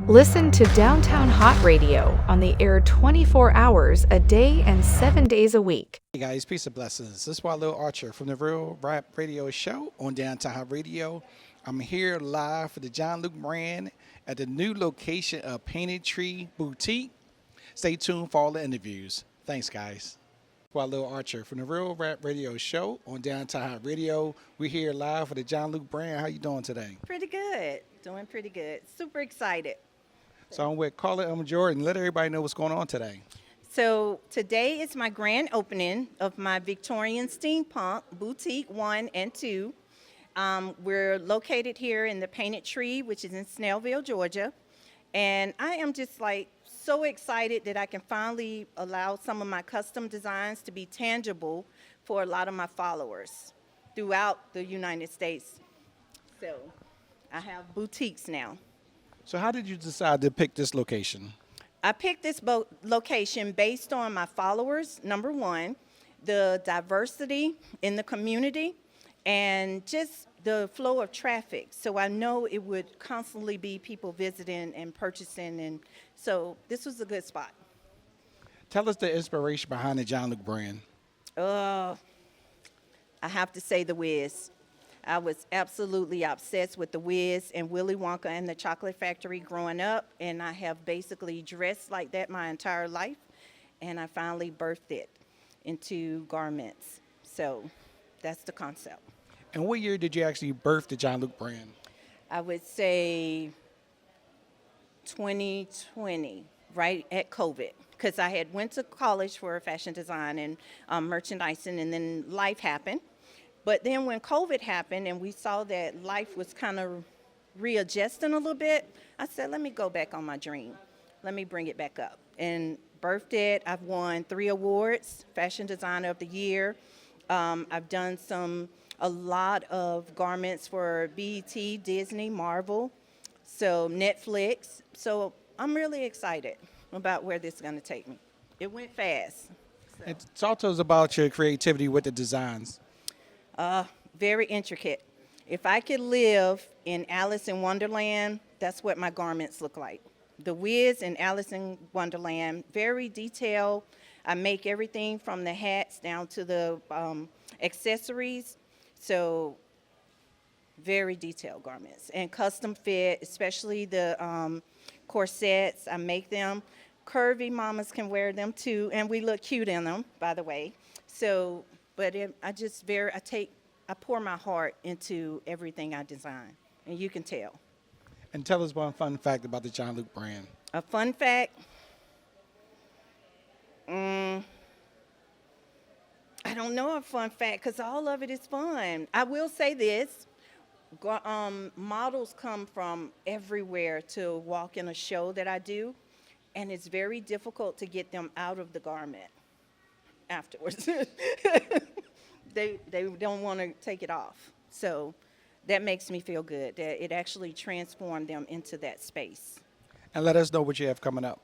Listen to Downtown Hott Radio on the air 24 hours a day and 7 days a week. Hey guys, peace and blessings. This is Walil Archer from the Real Rap Radio Show on Downtown Hott Radio. I'm here live for the Jon-Luc brand at the new location of Painted Tree Boutique. Stay tuned for all the interviews. Thanks, guys. Walil Archer from the Real Rap Radio Show on Downtown Hott Radio. We're here live for the Jon-Luc brand. How you doing today? Pretty good. Doing pretty good. Super excited. So I'm with Carla and Jordan. Let everybody know what's going on today. So today is my grand opening of my Victorian Steampunk Boutique 1 and 2. We're located here in the Painted Tree, which is in Snellville, Georgia. And I am just like so excited that I can finally allow some of my custom designs to be tangible for a lot of my followers throughout the United States. So I have boutiques now. So how did you decide to pick this location? I picked this location based on my followers, number one, the diversity in the community, and just the flow of traffic. So I know it would constantly be people visiting and purchasing, and so this was a good spot. Tell us the inspiration behind the Jon-Luc brand. I have to say The Wiz. I was absolutely obsessed with The Wiz and Willy Wonka and the Chocolate Factory growing up, and I have basically dressed like that my entire life, and I finally birthed it into garments. So that's the concept. And what year did you actually birth the Jon-Luc brand? I would say 2020, right at COVID, because I had went to college for fashion design and merchandising, and then life happened. But then when COVID happened and we saw that life was kind of readjusting a little bit, I said, let me go back on my dream. Let me bring it back up. And birthed it. I've won 3 awards, Fashion Designer of the Year. I've done a lot of garments for BET, Disney, Marvel, so Netflix. So I'm really excited about where this is going to take me. It went fast. So. And talk to us about your creativity with the designs. Very intricate. If I could live in Alice in Wonderland, that's what my garments look like. The Wiz and Alice in Wonderland, very detailed. I make everything from the hats down to the accessories. So very detailed garments and custom fit, especially the corsets. I make them. Curvy mamas can wear them too, and we look cute in them, by the way. So, but I pour my heart into everything I design, and you can tell. And tell us one fun fact about the Jon-Luc brand. A fun fact, I don't know a fun fact because all of it is fun. I will say this, models come from everywhere to walk in a show that I do, and it's very difficult to get them out of the garment afterwards. They don't want to take it off. So that makes me feel good that it actually transformed them into that space. And let us know what you have coming up.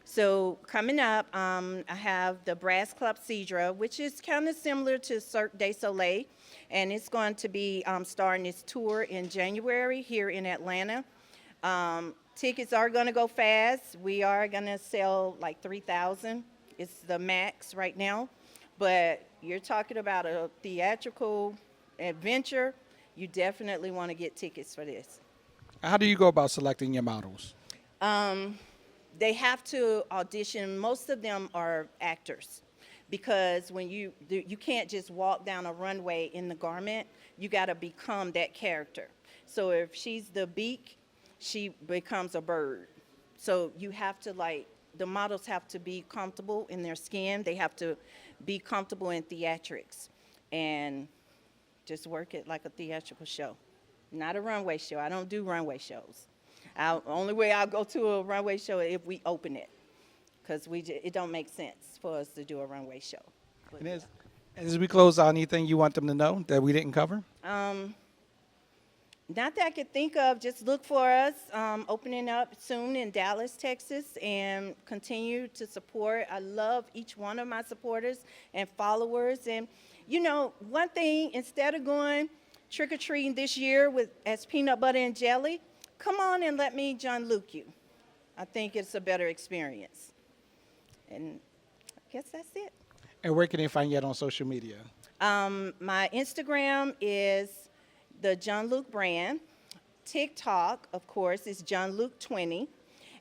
So coming up, I have the Brass Club Cedra, which is kind of similar to Cirque du Soleil, and it's going to be starting its tour in January here in Atlanta. Tickets are going to go fast. We are going to sell like 3,000. It's the max right now. But you're talking about a theatrical adventure, you definitely want to get tickets for this. How do you go about selecting your models? They have to audition. Most of them are actors because when you can't just walk down a runway in the garment. You got to become that character. So if she's the beak, she becomes a bird. So you have to the models have to be comfortable in their skin. They have to be comfortable in theatrics and just work it like a theatrical show, not a runway show. I don't do runway shows. Only way I'll go to a runway show is if we open it, because it don't make sense for us to do a runway show. But, and as we close out, anything you want them to know that we didn't cover? Not that I could think of. Just look for us opening up soon in Dallas, Texas, and continue to support. I love each one of my supporters and followers. And, you know, one thing, instead of going trick-or-treating this year as peanut butter and jelly, come on and let me Jon-Luc you. I think it's a better experience. And I guess that's it. And where can they find you at on social media? My Instagram is the Jon-Luc brand. TikTok, of course, is Jon-Luc20.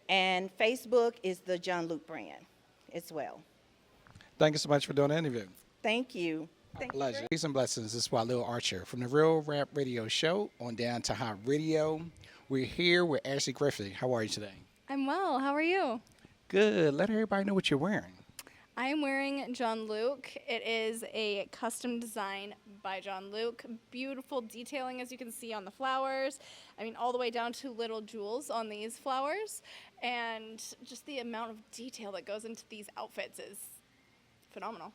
And Facebook is the Jon-Luc brand as well. Thank you so much for doing the interview. Thank you. Thank you. Pleasure. Peace and blessings. This is Walil Archer from the Real Rap Radio Show on Down to Hot Radio. We're here with Ashley Griffith. How are you today? I'm well. How are you? Good. Let everybody know what you're wearing. I am wearing Jon-Luc. It is a custom design by Jon-Luc. Beautiful detailing, as you can see, on the flowers. I mean, all the way down to little jewels on these flowers. And just the amount of detail that goes into these outfits is phenomenal.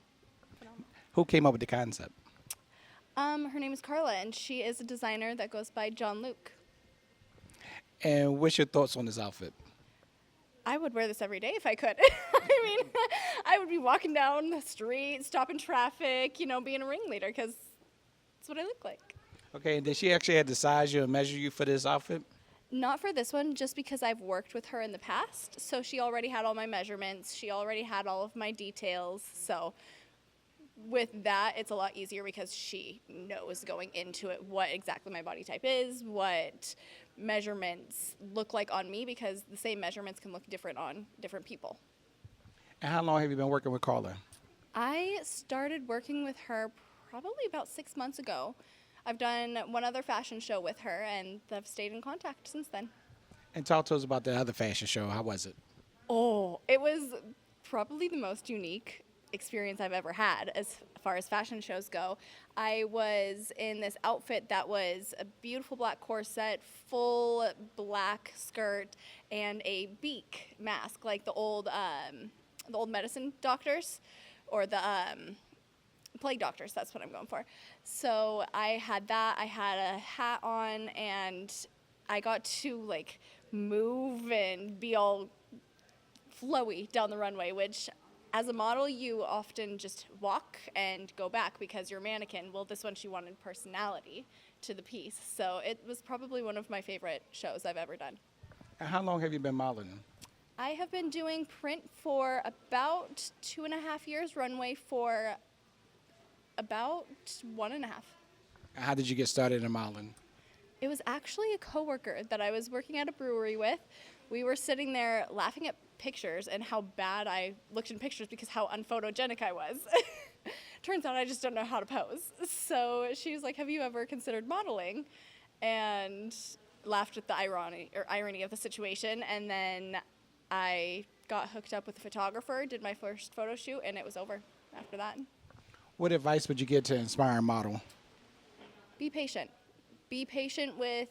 Who came up with the concept? Her name is Carla, and she is a designer that goes by Jon-Luc. And what's your thoughts on this outfit? I would wear this every day if I could. I mean, I would be walking down the street, stopping traffic, being a ringleader, because that's what I look like. Okay, and did she actually have to size you and measure you for this outfit? Not for this one, just because I've worked with her in the past. So she already had all my measurements. She already had all of my details. So with that, it's a lot easier because she knows going into it what exactly my body type is, what measurements look like on me, because the same measurements can look different on different people. And how long have you been working with Carla? I started working with her probably about 6 months ago. I've done one other fashion show with her, and I've stayed in contact since then. And talk to us about the other fashion show. How was it? Oh, it was probably the most unique experience I've ever had as far as fashion shows go. I was in this outfit that was a beautiful black corset, full black skirt, and a beak mask, like the old medicine doctors, or the plague doctors. That's what I'm going for. So I had that. I had a hat on, and I got to move and be all flowy down the runway, which as a model, you often just walk and go back because you're a mannequin. Well, this one, she wanted personality to the piece. So it was probably one of my favorite shows I've ever done. And how long have you been modeling? I have been doing print for about 2.5 years, runway for about 1.5. And how did you get started in modeling? It was actually a coworker that I was working at a brewery with. We were sitting there laughing at pictures and how bad I looked in pictures because how unphotogenic I was. Turns out I just don't know how to pose. So she was like, "Have you ever considered modeling?" And laughed at the irony of the situation. And then I got hooked up with a photographer, did my first photo shoot, and it was over after that. What advice would you give to an aspiring model? Be patient. Be patient with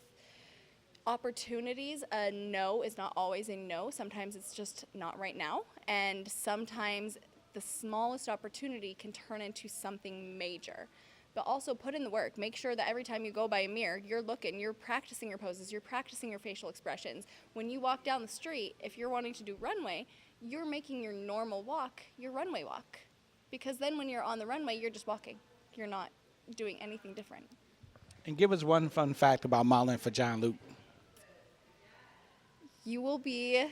opportunities. A no is not always a no. Sometimes it's just not right now. And sometimes the smallest opportunity can turn into something major. But also put in the work. Make sure that every time you go by a mirror, you're looking, you're practicing your poses, you're practicing your facial expressions. When you walk down the street, if you're wanting to do runway, you're making your normal walk your runway walk. Because then when you're on the runway, you're just walking. You're not doing anything different. And give us one fun fact about modeling for Jon-Luc. You will be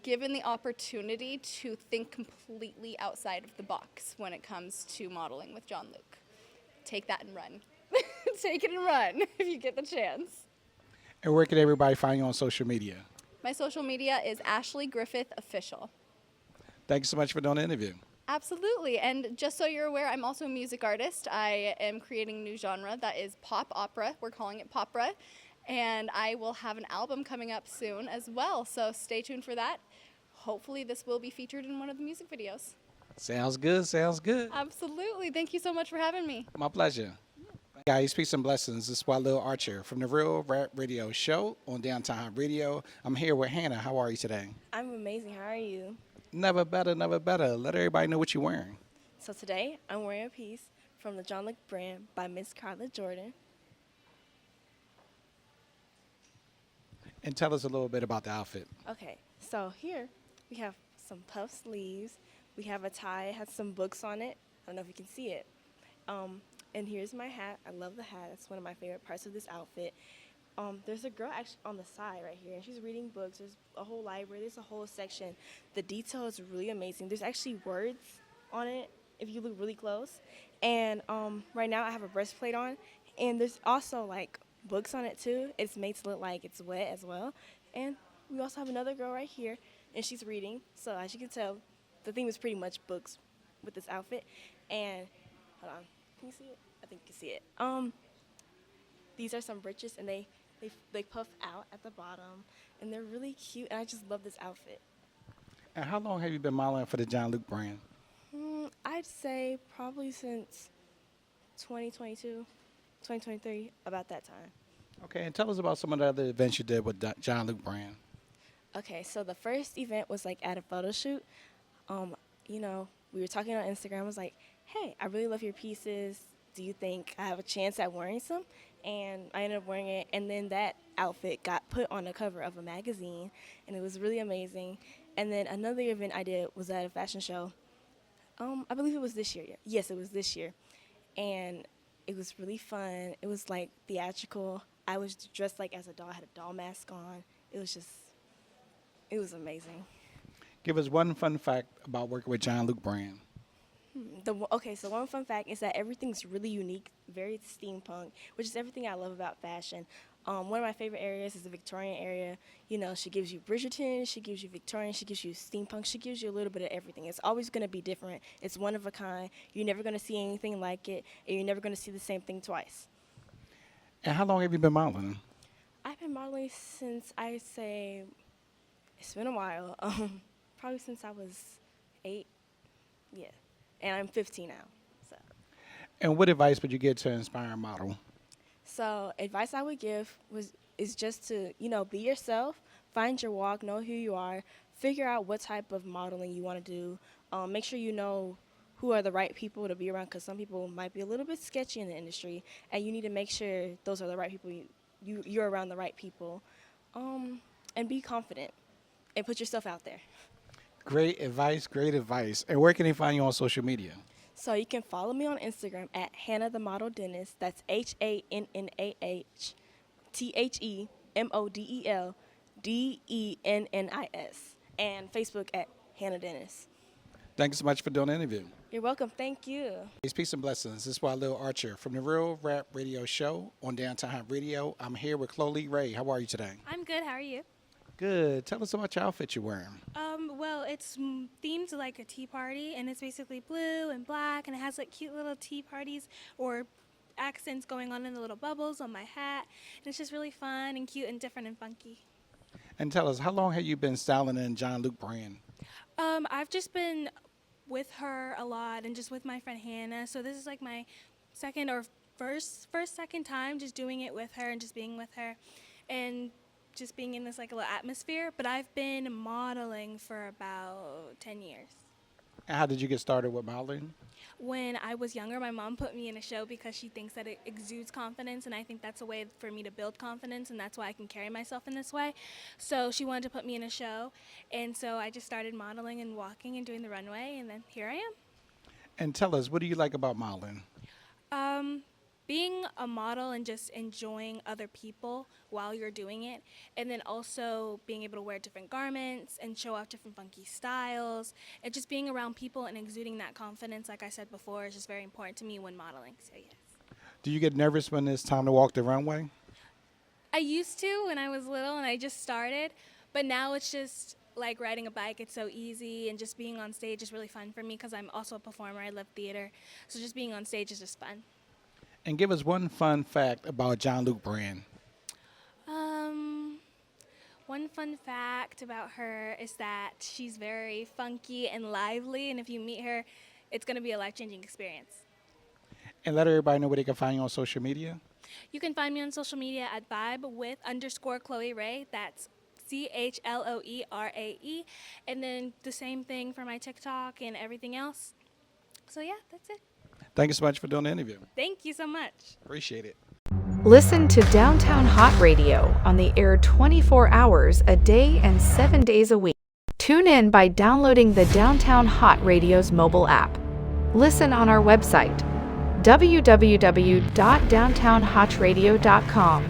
given the opportunity to think completely outside of the box when it comes to modeling with Jon-Luc. Take that and run. Take it and run if you get the chance. And where can everybody find you on social media? My social media is Ashley Griffith Official. Thank you so much for doing the interview. Absolutely. And just so you're aware, I'm also a music artist. I am creating a new genre that is pop opera. We're calling it popra. And I will have an album coming up soon as well. So stay tuned for that. Hopefully this will be featured in one of the music videos. Sounds good. Sounds good. Absolutely. Thank you so much for having me. My pleasure. Guys, peace and blessings. This is Walil Archer from the Real Rap Radio Show on Downtown Hot Radio. I'm here with Hannah. How are you today? I'm amazing. How are you? Never better, never better. Let everybody know what you're wearing. So today, I'm wearing a piece from the Jon-Luc brand by Miss Carla Jordan. And tell us a little bit about the outfit. Okay, so here we have some puff sleeves. We have a tie. It has some books on it. I don't know if you can see it. And here's my hat. I love the hat. It's one of my favorite parts of this outfit. there's a girl actually on the side right here, and she's reading books. There's a whole library. There's a whole section. The detail is really amazing. There's actually words on it if you look really close. And right now I have a breastplate on, and there's also like books on it too. It's made to look like it's wet as well. And we also have another girl right here, and she's reading. So as you can tell, the theme is pretty much books with this outfit. And hold on, can you see it? I think you can see it. These are some breeches, and they puff out at the bottom, and they're really cute, and I just love this outfit. And how long have you been modeling for the Jon-Luc brand? I'd say probably since 2022, 2023, about that time. Okay, and tell us about some of the other events you did with the Jon-Luc brand. Okay, so the first event was like at a photo shoot. You know, we were talking on Instagram. I was like, hey, I really love your pieces. Do you think I have a chance at wearing some? And I ended up wearing it, and then that outfit got put on the cover of a magazine, and it was really amazing. And then another event I did was at a fashion show. I believe it was this year. Yes, it was this year. And it was really fun. It was like theatrical. I was dressed like as a doll. I had a doll mask on. It was amazing. Give us one fun fact about working with Jon-Luc brand. Okay, so one fun fact is that everything's really unique, very steampunk, which is everything I love about fashion. One of my favorite areas is the Victorian area. You know, she gives you Bridgerton, she gives you Victorian, she gives you steampunk, she gives you a little bit of everything. It's always going to be different. It's one of a kind. You're never going to see anything like it, and you're never going to see the same thing twice. And how long have you been modeling? I've been modeling since, I'd say, it's been a while. Probably since I was 8, yeah. And I'm 15 now. So. And what advice would you give to an inspiring model? So advice I would give is just to, you know, be yourself, find your walk, know who you are, figure out what type of modeling you want to do. Make sure you know who are the right people to be around, because some people might be a little bit sketchy in the industry, and you need to make sure those are the right people. You're around the right people, and be confident and put yourself out there. Great advice. And where can they find you on social media? So you can follow me on Instagram at Hannah the Model Dentist. That's HANNAHTHEMODELDENNIS. And Facebook at Hannah Dentist. Thanks so much for doing the interview. You're welcome. Thank you. Peace and blessings. This is Walil Archer from the Real Rap Radio Show on Downtown Hott Radio. I'm here with Chloe Ray. How are you today? I'm good. How are you? Good. Tell us about your outfit you're wearing. Well, it's themed like a tea party, and it's basically blue and black, and it has like cute little tea parties or accents going on in the little bubbles on my hat. And it's just really fun and cute and different and funky. And tell us, how long have you been styling in Jon-Luc brand? I've just been with her a lot and just with my friend Hannah. So this is like my second time just doing it with her and just being with her. And just being in this like a little atmosphere, but I've been modeling for about 10 years. And how did you get started with modeling? When I was younger, my mom put me in a show because she thinks that it exudes confidence, and I think that's a way for me to build confidence, and that's why I can carry myself in this way. So she wanted to put me in a show, and so I just started modeling and walking and doing the runway, and then here I am. And tell us, what do you like about modeling? Being a model and just enjoying other people while you're doing it, and then also being able to wear different garments and show off different funky styles, and just being around people and exuding that confidence, like I said before, is just very important to me when modeling, so yes. Do you get nervous when it's time to walk the runway? I used to when I was little and I just started, but now it's just like riding a bike. It's so easy, and just being on stage is really fun for me because I'm also a performer. I love theater, so just being on stage is just fun. And give us one fun fact about Jon-Luc brand. One fun fact about her is that she's very funky and lively, and if you meet her, it's going to be a life-changing experience. And let everybody know where they can find you on social media. You can find me on social media at vibe_Chloe Ray. That's CHLOERAE. And then the same thing for my TikTok and everything else. So yeah, that's it. Thank you so much for doing the interview. Thank you so much. Appreciate it. Listen to Downtown Hott Radio on the air 24 hours a day and 7 days a week. Tune in by downloading the Downtown Hott Radio's mobile app. Listen on our website, www.downtownhottradio.com.